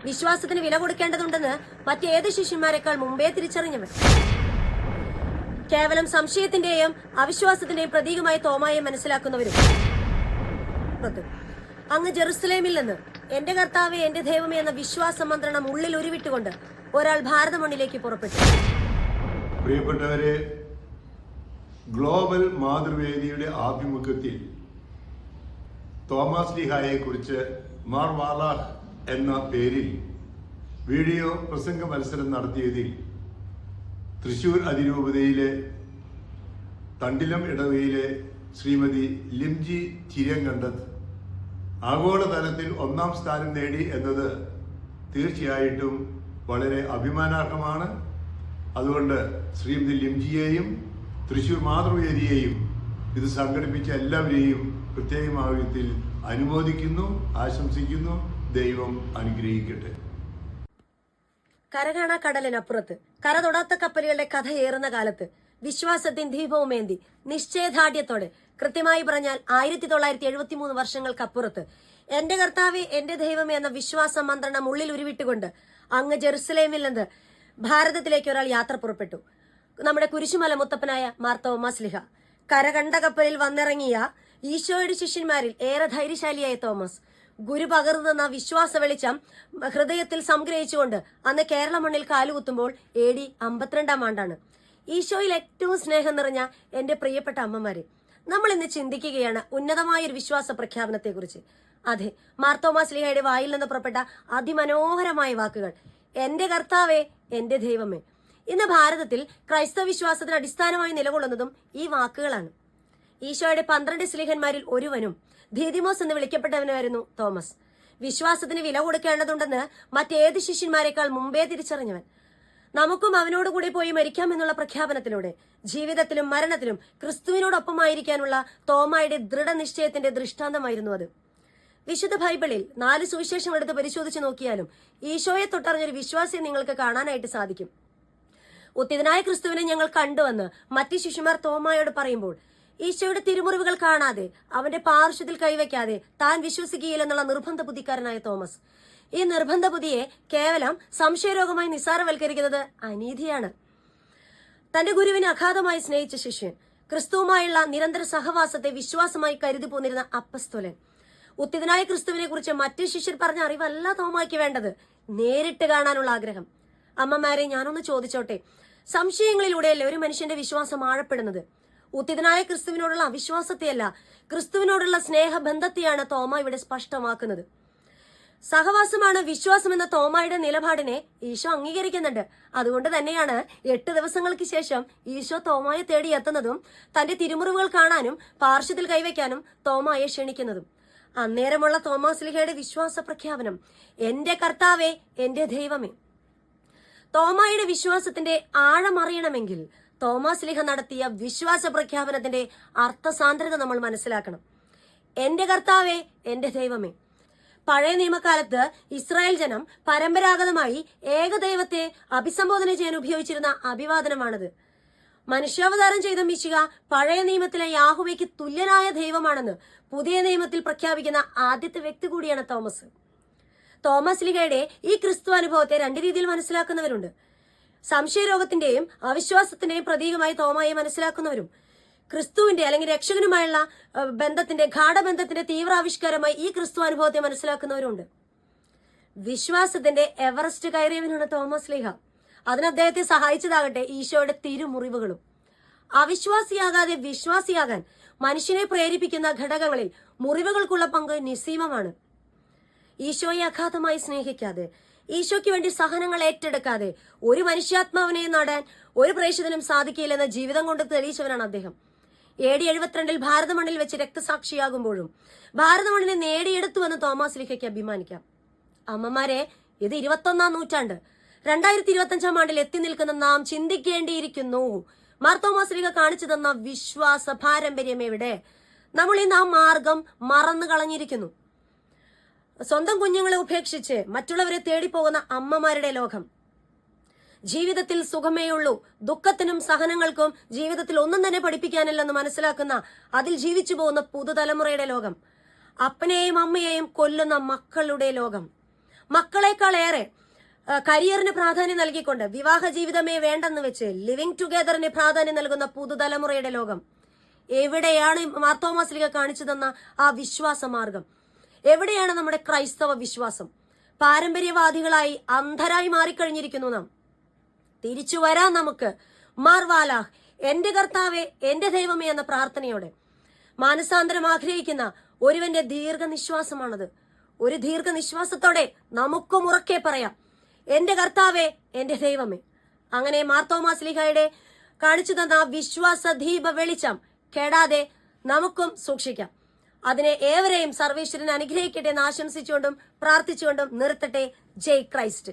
വിശ്വാസത്തിന് വില കൊടുക്കേണ്ടതുണ്ടെന്ന് മറ്റേത് ശിഷ്യന്മാരെക്കാൾ മുമ്പേ തിരിച്ചറിഞ്ഞവൻ. കേവലം സംശയത്തിന്റെയും അവിശ്വാസത്തിന്റെയും പ്രതീകമായി തോമായെ മനസ്സിലാക്കുന്നവരും. അങ്ങ് ജെറുസലേമിൽ നിന്ന് എന്റെ കർത്താവെ എന്റെ ദൈവമേ എന്ന വിശ്വാസ മന്ത്രണം ഉള്ളിൽ ഉരുവിട്ടുകൊണ്ട് ഒരാൾ ഭാരത മണ്ണിലേക്ക് പുറപ്പെട്ടു. പ്രിയപ്പെട്ടവരെ, ഗ്ലോബൽ മാതൃവേദിയുടെ ആഭിമുഖ്യത്തിൽ തോമസ് ലീഹായെ കുറിച്ച് മാർ വാലാഹ് എന്ന പേരിൽ വീഡിയോ പ്രസംഗ മത്സരം നടത്തിയതിൽ തൃശൂർ അതിരൂപതയിലെ തണ്ടിലം ഇടവയിലെ ശ്രീമതി ലിംജി ചിരങ്കണ്ടത്ത് ആഗോളതലത്തിൽ 1ാം സ്ഥാനം നേടി എന്നത് തീർച്ചയായിട്ടും വളരെ അഭിമാനാർഹമാണ്. അതുകൊണ്ട് ശ്രീമതി ലിംജിയെയും തൃശൂർ മാതൃവേദിയെയും ഇത് സംഘടിപ്പിച്ച എല്ലാവരെയും പ്രത്യേകമാവിധത്തിൽ അനുമോദിക്കുന്നു, ആശംസിക്കുന്നു. ദൈവം അനുഗ്രഹിക്കട്ടെ. കരകാണ കടലിനപ്പുറത്ത് കര തൊടാത്ത കപ്പലുകളുടെ കഥയേറുന്ന കാലത്ത് വിശ്വാസത്തിൻ ദീപവുമേന്തി നിശ്ചയദാർഢ്യത്തോടെ, കൃത്യമായി പറഞ്ഞാൽ 1973 വർഷങ്ങൾക്കപ്പുറത്ത് എന്റെ കർത്താവെ എന്റെ ദൈവമേ എന്ന വിശ്വാസ മന്ത്രണം ഉള്ളിൽ ഉരുവിട്ടുകൊണ്ട് അങ്ങ് ജെറുസലേമിൽ നിന്ന് ഭാരതത്തിലേക്ക് ഒരാൾ യാത്ര പുറപ്പെട്ടു. നമ്മുടെ കുരിശുമല മുത്തപ്പനായ മാർ തോമസ് ലീഹ. കരകണ്ട കപ്പലിൽ വന്നിറങ്ങിയ ഈശോയുടെ ശിഷ്യന്മാരിൽ ഏറെ ധൈര്യശാലിയായ തോമസ് ഗുരു പകർന്നു തന്ന വിശ്വാസ വെളിച്ചം ഹൃദയത്തിൽ സംഗ്രഹിച്ചുകൊണ്ട് അന്ന് കേരള മണ്ണിൽ കാലുകുത്തുമ്പോൾ AD 52 ആണ്ടാണ്. ഈശോയിൽ ഏറ്റവും സ്നേഹം നിറഞ്ഞ എന്റെ പ്രിയപ്പെട്ട അമ്മമാരെ, നമ്മൾ ഇന്ന് ചിന്തിക്കുകയാണ് ഉന്നതമായൊരു വിശ്വാസ പ്രഖ്യാപനത്തെക്കുറിച്ച്. അതെ, മാർ തോമസ് ലീഹയുടെ വായിൽ നിന്ന് പുറപ്പെട്ട അതിമനോഹരമായ വാക്കുകൾ, എന്റെ കർത്താവേ എന്റെ ദൈവമേ. ഇന്ന് ഭാരതത്തിൽ ക്രൈസ്തവ വിശ്വാസത്തിന് അടിസ്ഥാനമായി നിലകൊള്ളുന്നതും ഈ വാക്കുകളാണ്. ഈശോയുടെ 12 സ്ലീഹന്മാരിൽ ഒരുവനും ദീദിമോസ് എന്ന് വിളിക്കപ്പെട്ടവനായിരുന്നു തോമസ്. വിശ്വാസത്തിന് വില കൊടുക്കേണ്ടതുണ്ടെന്ന് മറ്റേത് ശിഷ്യന്മാരെക്കാൾ മുമ്പേ തിരിച്ചറിഞ്ഞവൻ. നമുക്കും അവനോടുകൂടി പോയി മരിക്കാമെന്നുള്ള പ്രഖ്യാപനത്തിലൂടെ ജീവിതത്തിലും മരണത്തിലും ക്രിസ്തുവിനോടൊപ്പമായിരിക്കാനുള്ള തോമായുടെ ദൃഢനിശ്ചയത്തിന്റെ ദൃഷ്ടാന്തമായിരുന്നു അത്. വിശുദ്ധ ബൈബിളിൽ 4 സുവിശേഷങ്ങൾ എടുത്ത് പരിശോധിച്ച് നോക്കിയാലും ഈശോയെ തൊട്ടറിഞ്ഞൊരു വിശ്വാസിയെ നിങ്ങൾക്ക് കാണാനായിട്ട് സാധിക്കും. ഉത്തിതനായ ക്രിസ്തുവിനെ ഞങ്ങൾ കണ്ടുവന്ന് മറ്റു ശിഷ്യന്മാർ തോമായോട് പറയുമ്പോൾ ഈശോയുടെ തിരുമുറിവുകൾ കാണാതെ അവന്റെ പാർശ്വത്തിൽ കൈവയ്ക്കാതെ താൻ വിശ്വസിക്കുകയില്ലെന്നുള്ള നിർബന്ധ ബുദ്ധിക്കാരനായ തോമസ്. ഈ നിർബന്ധ ബുദ്ധിയെ കേവലം സംശയരോഗമായി നിസ്സാരവൽക്കരിക്കുന്നത് അനീതിയാണ്. തന്റെ ഗുരുവിനെ അഗാധമായി സ്നേഹിച്ച ശിഷ്യൻ, ക്രിസ്തുവുമായുള്ള നിരന്തര സഹവാസത്തെ വിശ്വാസമായി കരുതി പോന്നിരുന്ന അപ്പസ്തോലൻ. ഉത്തിതനായ ക്രിസ്തുവിനെ കുറിച്ച് മറ്റു ശിഷ്യർ പറഞ്ഞ അറിവല്ല തോമായ്ക്ക് വേണ്ടത്, നേരിട്ട് കാണാനുള്ള ആഗ്രഹം. അമ്മമാരെ, ഞാനൊന്ന് ചോദിച്ചോട്ടെ, സംശയങ്ങളിലൂടെയല്ലേ ഒരു മനുഷ്യന്റെ വിശ്വാസം ആഴപ്പെടുന്നത്? ഉത്തിതനായ ക്രിസ്തുവിനോടുള്ള അവിശ്വാസത്തെയല്ല, ക്രിസ്തുവിനോടുള്ള സ്നേഹബന്ധത്തെയാണ് തോമ ഇവിടെ സ്പഷ്ടമാക്കുന്നത്. സഹവാസമാണ് വിശ്വാസം എന്ന തോമായുടെ നിലപാടിനെ ഈശോ അംഗീകരിക്കുന്നുണ്ട്. അതുകൊണ്ട് തന്നെയാണ് 8 ദിവസങ്ങൾക്ക് ശേഷം ഈശോ തോമായെ തേടി എത്തുന്നതും തന്റെ തിരുമുറിവുകൾ കാണാനും പാർശ്വത്തിൽ കൈവയ്ക്കാനും തോമായെ ക്ഷണിക്കുന്നതും. അന്നേരമുള്ള തോമസ് ലീഹയുടെ വിശ്വാസ പ്രഖ്യാപനം, എന്റെ കർത്താവേ എന്റെ ദൈവമേ. തോമായുടെ വിശ്വാസത്തിന്റെ ആഴമറിയണമെങ്കിൽ തോമസ് ലീഹ നടത്തിയ വിശ്വാസ പ്രഖ്യാപനത്തിന്റെ അർത്ഥസാന്ദ്രത നമ്മൾ മനസ്സിലാക്കണം. എന്റെ കർത്താവേ എന്റെ ദൈവമേ. പഴയ നിയമകാലത്ത് ഇസ്രായേൽ ജനം പരമ്പരാഗതമായി ഏകദൈവത്തെ അഭിസംബോധന ചെയ്യാൻ ഉപയോഗിച്ചിരുന്ന അഭിവാദനമാണത്. മനുഷ്യാവതാരം ചെയ്ത മിശിഹ പഴയ നിയമത്തിലെ യാഹുവയ്ക്ക് തുല്യനായ ദൈവമാണെന്ന് പുതിയ നിയമത്തിൽ പ്രഖ്യാപിക്കുന്ന ആദ്യത്തെ വ്യക്തി കൂടിയാണ് തോമസ്. തോമസ് ലീഹയുടെ ഈ ക്രിസ്തു അനുഭവത്തെ 2 രീതിയിൽ മനസ്സിലാക്കുന്നവരുണ്ട്. സംശയരോഗത്തിന്റെയും അവിശ്വാസത്തിന്റെയും പ്രതീകമായി തോമായെ മനസ്സിലാക്കുന്നവരും, ക്രിസ്തുവിന്റെ അല്ലെങ്കിൽ രക്ഷകനുമായുള്ള ബന്ധത്തിന്റെ ഗാഠബന്ധത്തിന്റെ തീവ്രാവിഷ്കാരമായി ഈ ക്രിസ്തു അനുഭവത്തെ മനസ്സിലാക്കുന്നവരുണ്ട്. വിശ്വാസത്തിന്റെ എവറസ്റ്റ് കയറിയവനാണ് തോമസ് ലീഹ. അതിന് അദ്ദേഹത്തെ സഹായിച്ചതാകട്ടെ ഈശോയുടെ തിരുമുറിവുകളും. അവിശ്വാസിയാകാതെ വിശ്വാസിയാകാൻ മനുഷ്യനെ പ്രേരിപ്പിക്കുന്ന ഘടകങ്ങളിൽ മുറിവുകൾക്കുള്ള പങ്ക് നിസ്സീമമാണ്. ഈശോയെ അഗാധമായി സ്നേഹിക്കാതെ, ഈശോയ്ക്ക് വേണ്ടി സഹനങ്ങൾ ഏറ്റെടുക്കാതെ ഒരു മനുഷ്യാത്മാവിനെ നാടാൻ ഒരു പ്രേക്ഷിതനും സാധിക്കില്ലെന്ന ജീവിതം കൊണ്ട് തെളിയിച്ചവനാണ് അദ്ദേഹം. AD 72 ഭാരത മണ്ണിൽ വെച്ച് രക്തസാക്ഷിയാകുമ്പോഴും ഭാരത മണ്ണിനെ നേടിയെടുത്തുവെന്ന് തോമസ് ലീഹയ്ക്ക് അഭിമാനിക്കാം. അമ്മമാരെ, ഇത് 21ാം നൂറ്റാണ്ട്. 2025 ആണ്ടിൽ എത്തി നിൽക്കുന്ന നാം ചിന്തിക്കേണ്ടിയിരിക്കുന്നു, മാർ തോമസ് ലീഹ കാണിച്ചു തന്ന വിശ്വാസ പാരമ്പര്യം എവിടെ? നമ്മൾ ഇന്ന് ആ മാർഗം മറന്നു കളഞ്ഞിരിക്കുന്നു. സ്വന്തം കുഞ്ഞുങ്ങളെ ഉപേക്ഷിച്ച് മറ്റുള്ളവരെ തേടിപ്പോകുന്ന അമ്മമാരുടെ ലോകം. ജീവിതത്തിൽ സുഖമേയുള്ളൂ, ദുഃഖത്തിനും സഹനങ്ങൾക്കും ജീവിതത്തിൽ ഒന്നും തന്നെ പഠിപ്പിക്കാനില്ലെന്ന് മനസ്സിലാക്കുന്ന, അതിൽ ജീവിച്ചു പോകുന്ന പുതുതലമുറയുടെ ലോകം. അപ്പനെയും അമ്മയെയും കൊല്ലുന്ന മക്കളുടെ ലോകം. മക്കളെക്കാൾ ഏറെ കരിയറിന് പ്രാധാന്യം നൽകിക്കൊണ്ട് വിവാഹ ജീവിതമേ വേണ്ടെന്ന് വെച്ച് ലിവിങ് ടുഗെദറിന് പ്രാധാന്യം നൽകുന്ന പുതുതലമുറയുടെ ലോകം. എവിടെയാണ് മാർത്തോമാ ശ്ലീഹ കാണിച്ചു തന്ന ആ വിശ്വാസ മാർഗം? എവിടെയാണ് നമ്മുടെ ക്രൈസ്തവ വിശ്വാസം? പാരമ്പര്യവാദികളായി അന്ധരായി മാറിക്കഴിഞ്ഞിരിക്കുന്നു നാം. തിരിച്ചു വരാൻ നമുക്ക്. മാർ വാലാഹ്, എന്റെ കർത്താവേ, എന്റെ ദൈവമേ എന്ന പ്രാർത്ഥനയോടെ മാനസാന്തരം ആഗ്രഹിക്കുന്ന ഒരുവന്റെ ദീർഘനിശ്വാസമാണത്. ഒരു ദീർഘനിശ്വാസത്തോടെ നമുക്കും ഉറക്കെ പറയാം, എന്റെ കർത്താവേ, എന്റെ ദൈവമേ. അങ്ങനെ മാർത്തോമാ ശ്ലീഹയുടെ കാണിച്ചു തന്ന വിശ്വാസ ദീപ വെളിച്ചം കെടാതെ നമുക്കും സൂക്ഷിക്കാം. അതിനെ ഏവരെയും സർവേശ്വരൻ അനുഗ്രഹിക്കട്ടെ എന്ന് ആശംസിച്ചുകൊണ്ടും പ്രാർത്ഥിച്ചുകൊണ്ടും നിർത്തട്ടെ. ജയ് ക്രൈസ്റ്റ്.